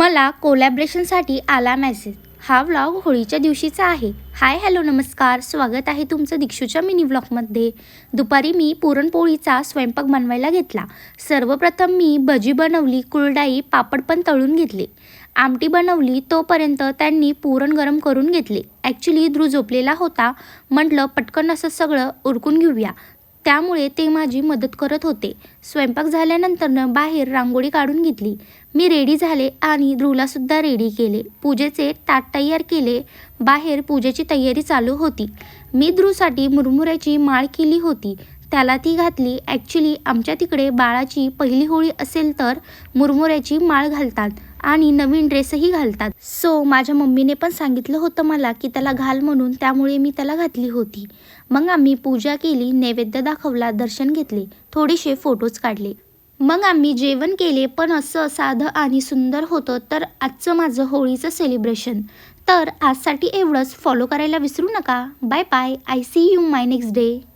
मला कोलॅबरेशनसाठी आला मेसेज. हा व्लॉग होळीच्या दिवशीचा आहे. हाय हॅलो नमस्कार, स्वागत आहे तुमचं दीक्षूच्या मिनी व्लॉगमध्ये. दुपारी मी पुरणपोळीचा स्वयंपाक बनवायला घेतला. सर्वप्रथम मी भजी बनवली, कुरडई, पापड पण तळून घेतले. आमटी बनवली. तोपर्यंत त्यांनी पुरण गरम करून घेतले. ॲक्च्युली ध्रुव झोपलेला होता. म्हटलं पटकन असं सगळं उरकून घेऊया, त्यामुळे ते माझी मदत करत होते. स्वयंपाक झाल्यानंतरनं बाहेर रांगोळी काढून घेतली. मी रेडी झाले आणि ध्रुवलासुद्धा रेडी केले. पूजेचे ताट तयार केले. बाहेर पूजेची तयारी चालू होती. मी ध्रुवसाठी मुरमुऱ्याची माळ केली होती, त्याला ती घातली. ॲक्च्युली आमच्या तिकडे बाळाची पहिली होळी असेल तर मुरमुऱ्याची माळ घालतात आणि नवीन ड्रेसही घालतात. सो माझ्या मम्मीने पण सांगितलं होतं मला की त्याला घाल म्हणून, त्यामुळे मी त्याला घातली होती. मग आम्ही पूजा केली, नैवेद्य दाखवला, दर्शन घेतले, थोडेसे फोटोज काढले. मग आम्ही जेवण केले. पण असं साधं आणि सुंदर होतं. तर आजचं माझं होळीचं सेलिब्रेशन. तर आजसाठी एवढंच. फॉलो करायला विसरू नका. Bye bye. I see you my next day.